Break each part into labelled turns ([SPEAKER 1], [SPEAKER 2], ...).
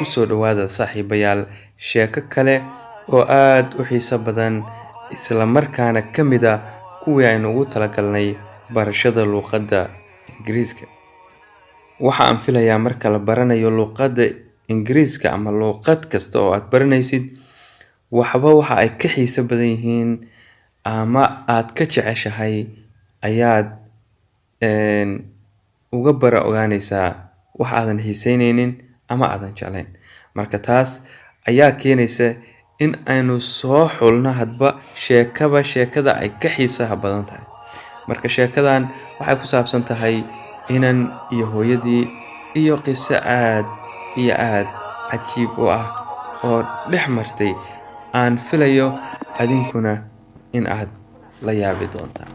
[SPEAKER 1] kusoo dhawaada saaxiibayaal sheeko kale oo aad u xiiso badan isla markaana kamid ah kuwii aynu ugu talagalnay barashada luqadda Ingiriiska. Waxa aan filayaa marka la baranayo luqadda Ingiriiska ama luqad kasta oo aad baranaysid waxa ay ka xiiso badan yihiin ama aad ka jeceshahay ayaad uga ogaanaysaa wax aadan xiiseyneynin ama aadan jeclayn. Marka taas ayaa keenaysa in aynu soo xulno hadba sheekada ay ka xiisaha badan tahay. Marka sheekadan waxay ku saabsan tahay inan iyo hooyadii iyo qiso aad iyo aad cajiib u ah oo dhex martay. Aan filayo adinkuna in aad la yaabi doontaan.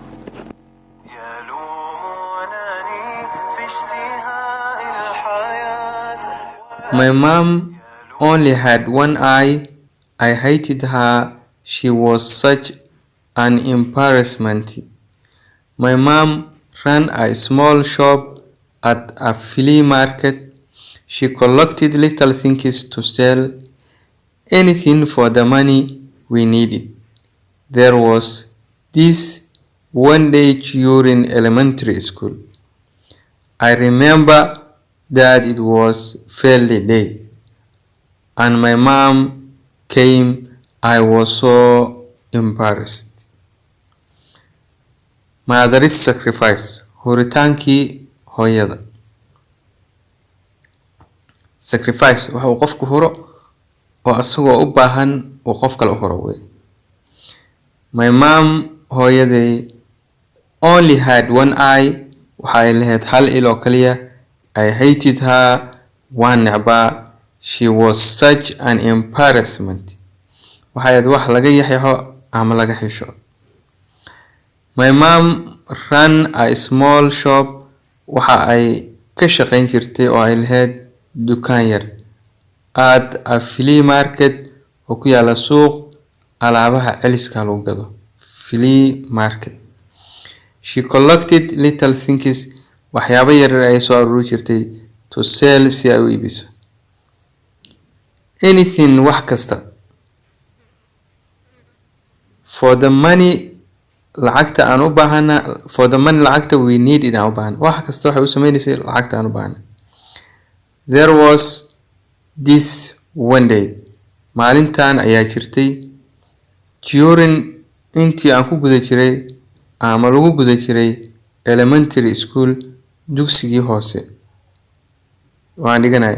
[SPEAKER 1] My mom only had one eye. I hated her. She was such an embarrassment. My mom ran a small shop at a flea market. She collected little things to sell, anything for the money we needed. There was this one day during elementary school. I remember that it was fairly day, and my mom came. I was so embarrassed. Mother's sacrifice. Huritaankii hooyada. Sacrifice waxa uu qofku huro oo asagoo u baahan uu qof kale u huro weey. My mom hooyaday only had one eye. Waxay lahayd hal il oo kaliya. I hated her. Waan necbaa. She was such an embarrassment. Waxay wax laga yaxyaxo ama laga xisho. My mom ran a small shop. Waxa ay ka shaqayn jirtay oo ay lahayd dukaan yar at a flea market oo ku yaala suuq alaabaha celiska lagu gado. Flea market. She collected little things. Waxyaabo yar ay soo ururi jirtay to sell si ay u iibiso. Anything wax kasta. For the money lacagta aan u baahana. For the money lacagta we need inaan u baahana. Wax kasta waxay u sameynaysaa lacagta aan u baahana. There was this one day. Maalintan ayaa jirtay during intii aan ku guda jiray ama lagu guda jiray elementary school dugsigii hoose. Waan dhiganay.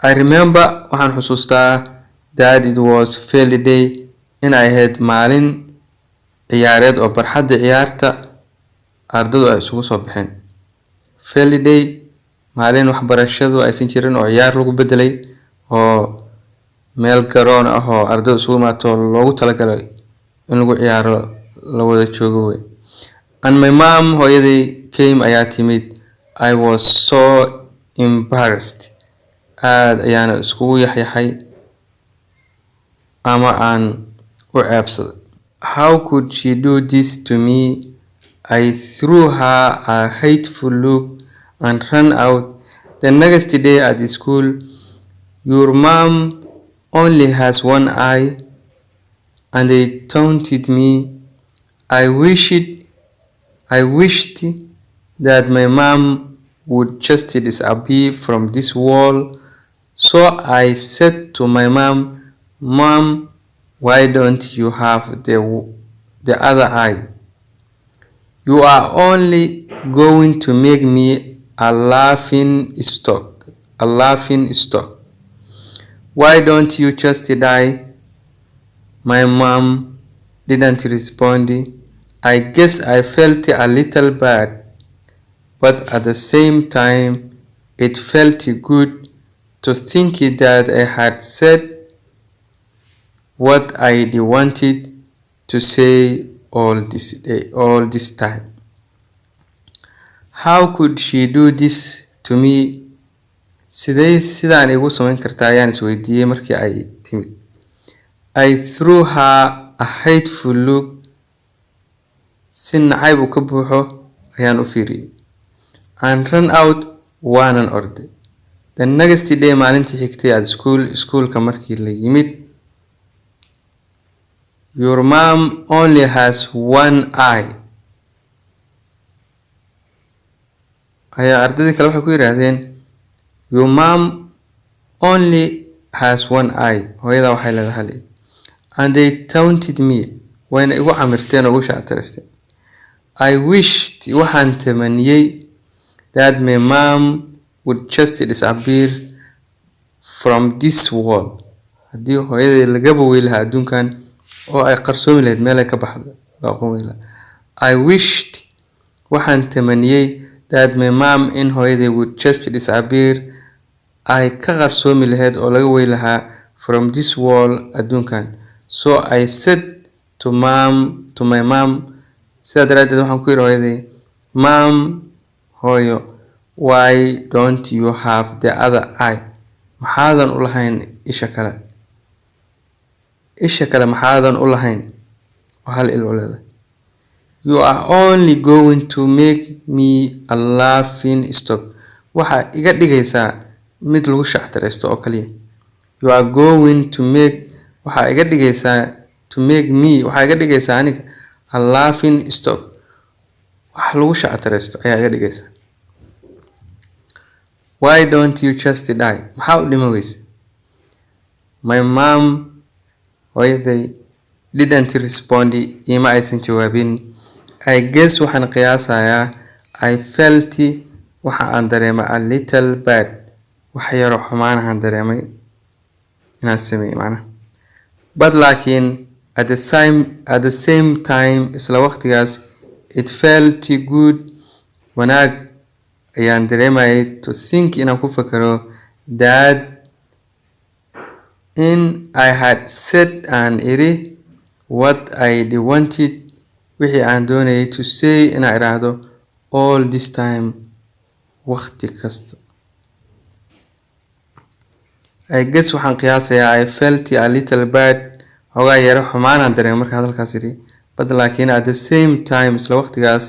[SPEAKER 1] I remember waxaan xusuustaa that it was fairly day in I had maalin ciyaareed oo barxadda ciyaarta ardadu ay isugu soo baxeen. Fairly day maalin waxbarashadu aysan jirin oo ciyaar lagu bedelay oo meel garoon ah oo ardadu isugu imaato loogu talagalay in lagu ciyaaro la wada joogo weey. And my mom hooyaday came ayaa timid. I was so embarrassed. Aad ayaana iskugu yaxyaxay ama aan u ceebsaday. How could she do this to me? I threw her a hateful look and ran out. The next day at school, your mom only has one eye, and they taunted me. I wished that my mom would just disappear from this wall. So I said to my mom, Mom, why don't you have the other eye? You are only going to make me a laughing stock. Why don't you just die? My mom didn't respond. I guess I felt a little bad, but at the same time, it felt good to think that I had said what I wanted to say all this time. How could she do this to me? Sidaan igu samayn kartaa ayaan isweydiiyey markii ay timid. I threw her a hateful look. Si nacayb uu ka buuxo ayaan u fiiriyey. And ran out waanan orday. The next day maalintii xigtay at schoolka markii la yimid, your mom only has one eye. ayaa ardayda kale waxay ku yiraahdeen your mom only has one eye. hooyada waxay leedahay and they taunted me. wayna igu camirteen ugu shactirasteen. I wished waxaan tamaniyay that my mom would just disappear from this world. haddii hooyada laga baway lahaa adduunkan oo ay qarsoomi lahayd meel ay ka baxdo la aqoon lahaa. I wished waxaan tamaniyay that my mom in hooyada would just disappear, ay ka qarsoomi lahayd oo laga way lahaa from this world adduunkan. So I said to my mom, sidaa daraaddeed waxaan ku yidhi hooyaday, mom, hooyo, why don't you have the other eye? maxaadan u lahayn isha kale? isha kale maxaadan u lahayn? oo hal il u leedahay. You are only going to make me a laughing stock. waxaa iga dhigaysaa mid lagu shactiraysto oo kaliya. You are going to make, waxaa iga dhigaysaa to make me, waxaa iga dhigaysaa aniga a laughing stock. wax lagu shactiraysto ayaa iga dhigaysaa. Why don't you just die? maxaa u dhima weyse? My mom, hooyaday, didn't respond. ima aysan jawaabin. I guess waxaan qiyaasayaa I felt, waxa aan dareemay a little bad. wax yaro xumaanahan dareemay inaan sameeyay macnaha. But laakiin at the same time, isla waqtigaas, it felt good. wanaag ayaan dareemayay to think inaan ku fakaro that in I had said and iri what I wanted, wixii aan doonayay to say inaan iraahdo all this time, waqti kasta. I guess waxaan qiyaasayaa I felt a little bad, hogaa yaro xumaanaan dareemay marka hadalkaas iri. But laakiin at the same time, isla waqtigaas,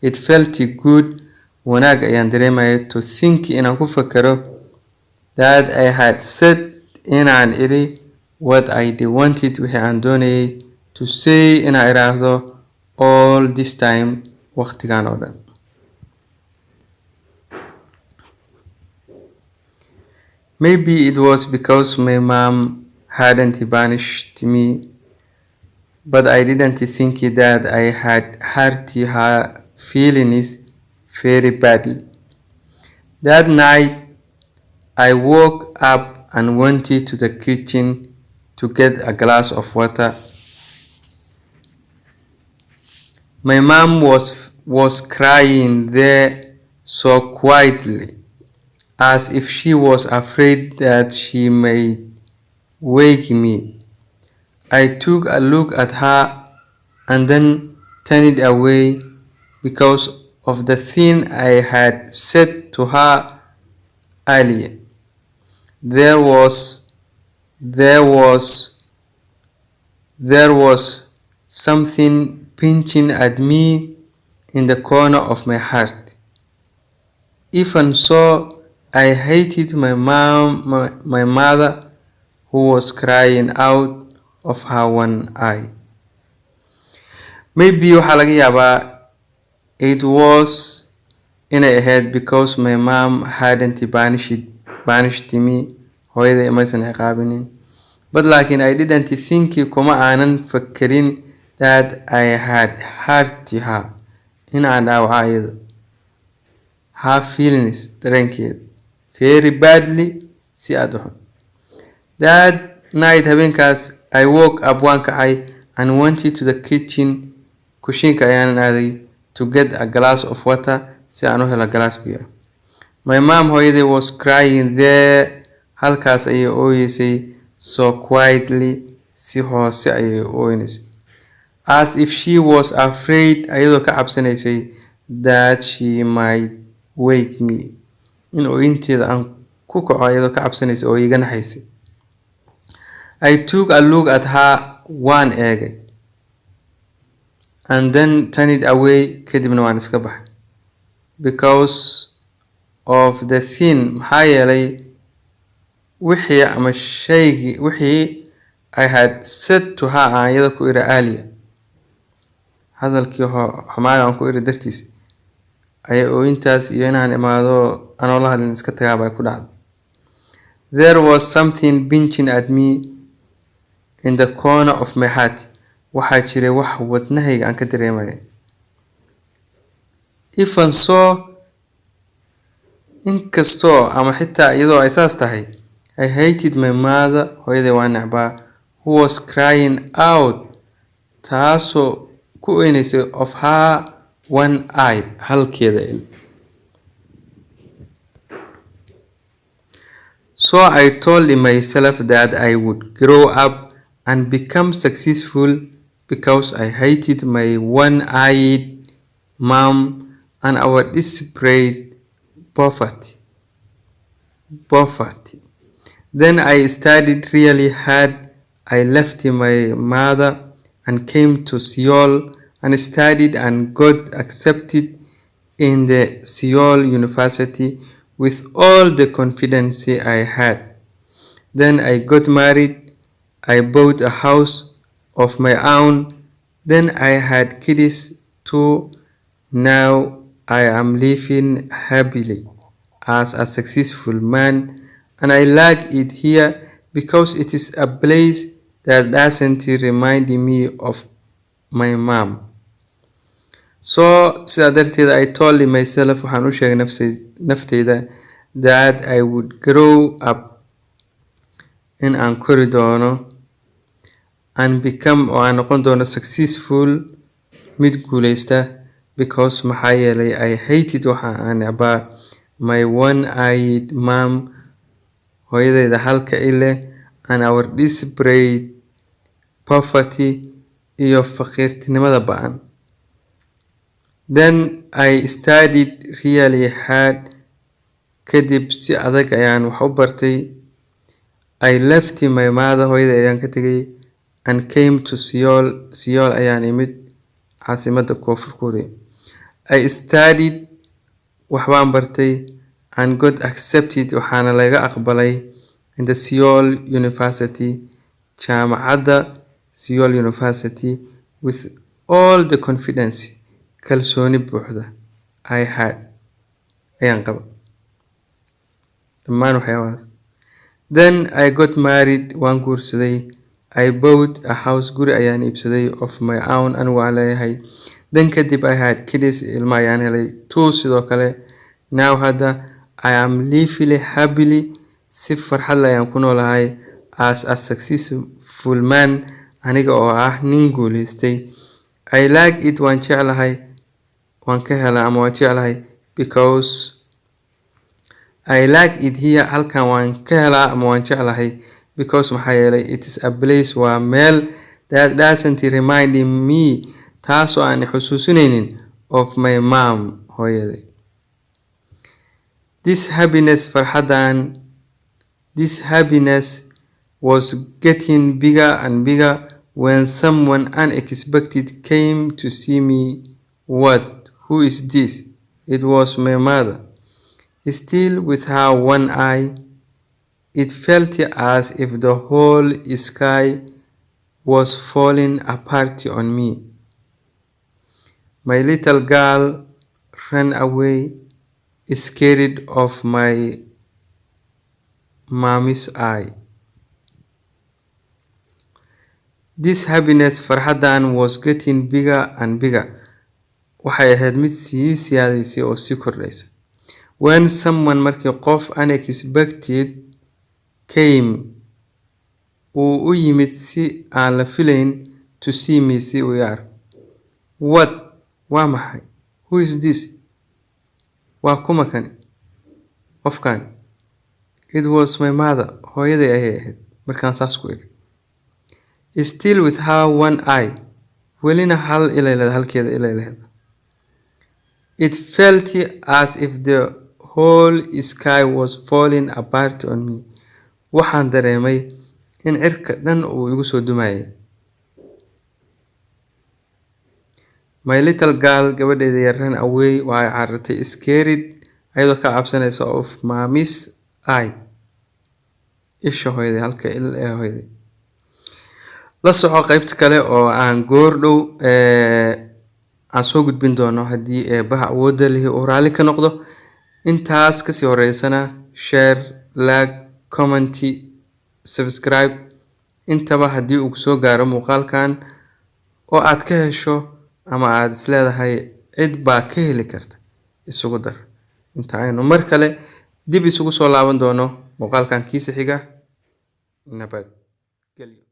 [SPEAKER 1] it felt good. wanaag ayaan dareemayay to think inaan ku fakaro that I had said inaan iri what I wanted, wixii aan doonayay to say inaan iraahdo all this time, waqtigan oo dhan. Maybe it was because my mom hadn't punished me, but I didn't think that I had hurt her feelings very badly. That night, I woke up and went to the kitchen to get a glass of water. My mom was crying there so quietly, as if she was afraid that she may wake me. I took a look at her and then turned away because of the thing I had said to her earlier. There was something pinching at me in the corner of my heart. Even so, I hated my mother, who was crying out of her one eye. Maybe waxaa laga yaabaa it was inay ahayd because my mom hadn't punished me, hooyaday maysan ciqaabinin. But laakiin I didn't think, kuma aanan fakerin that I had hurt her, in aan dhaawacay iyada, her feelings, dareenkeeda, very badly, si aad u xun. That night, habeenkaas, I woke up waan kacay and went to the kitchen, kushiinka ayaan aaday, to get a glass of water, si aan u helo glass biyo. My mom, hooyaday, was crying there, halkaas ayay ooyeysay, so quietly, si hoose ayay ooynaysay, as if she was afraid, ayadoo ka cabsanaysay, that she might wake me, in ooyinteeda aan ku kaco ayadoo ka cabsanaysay oo iga naxaysay. I took a look at her, waan eegay, and then turned away, kadibna waan iska baxay, because of the thing, maxaa yeelay wixii ama shaygii wixii I had said to her aan iyada ku iri earlier hadalkii xumaaya aan ku iri dartiis ay intaas iyo inaan imaado anoo la hadlin iska tagaabay ku dhacday. There was something pinching at me in the corner of my heart. Waxaa jiray wax wadnahayga aan ka dareemay. Even so, inkastoo ama xitaa iyadoo ay saas tahay, I hated my mother, hooyaday waan necbaa, who was crying out, taasoo ku oynaysay of her one eye, halkeeda il. So I told myself that I would grow up and become successful because I hated my one-eyed mom and our desperate poverty. Then I studied really hard. I left my mother and came to Seoul and studied and got accepted in the Seoul University with all the confidence I had. Then I got married. I bought a house of my own. Then I had kids too. Now I am living happily as a successful man, and I like it here because it is a place that doesn't remind me of my mom. So sidaa darteed I told myself waxaan u sheegay nafteyda that I would grow up in aan kori doono and become oo aan noqon doono successful mid guuleysta because maxaa yeelay I hated waxa aan necbaa my one-eyed mom, hooyadeyda halka ile, and our desperate poverty iyo faqiirtinimada ba'an. Then I studied really hard. Kadib si adag ayaan wax u bartay. I left my mother, hooyadey ayaan ka tegay, and came to Seoul. Seoul ayaan imid, caasimadda Koonfur Korea. I studied wax baan bartay and got accepted waxaana laga aqbalay in the Seoul University, jaamacadda Seoul University, with all the confidence, kalsooni buuxda I had ayaan qaba dhammaan waxyaabahaas. Then I got married, waan guursaday. I bought a house, guri ayaan iibsaday of my own anigu aan leeyahay. Then kadib I had kids, ilma ayaan helay too sidoo kale. Now hadda I am living happily, si farxad leh ayaan ku noolahay as a successful man, aniga oo ah nin guuleystay. I like it, waan jeclahay, waan ka helaa ama waan jeclahay because I like it here, halkan waan ka helaa ama waan jeclahay because maxaa yeelay it is a place waa meel that doesn't remind me, taasoo aan xusuusinaynin of my mom, hooyaday. This happiness was getting bigger and bigger when someone unexpected came to see me. What? Who is this? It was my mother. Still with her one eye, it felt as if the whole sky was falling apart on me. My little girl ran away, scared of my mommy's eye. This happiness, farxadan, was getting bigger and bigger. Waxay ahayd mid sii siyaadaysay oo sii kordhaysa. When someone, markii qof unexpected came, uu u yimid si aan la filayn to see me, si uu arko. What? Waa maxay? Who is this? Waa kuma kan? Qofkan? It was my mother, hooyaday ayay ahayd markaan saas ku iri. Still with her one eye, welina hal ilayleed, halkeeda ilayleed. It felt as if the whole sky was falling apart on me. Waxaan dareemay in cirka dhan uu igu soo dumayay. My little girl, gabadheeda ran away, waa carartay, scared, ayadoo ka cabsanaysa of mommy's eye, isha hooyadii halka il ee hooyadii. La soco qaybta kale oo aan goor dhow aan soo gudbin doono haddii eebaha awoodda leh uu raali ka noqdo. Intaas kasii horeysana share, like, comment, subscribe intaba haddii uu kusoo gaaro muuqaalkan oo aad ka hesho ama aad isleedahay cid baa ka heli karta, isugu dar. Inta aynu mar kale dib isugu soo laaban doono muuqaalkan kiisa xiga. Nabad gelyo.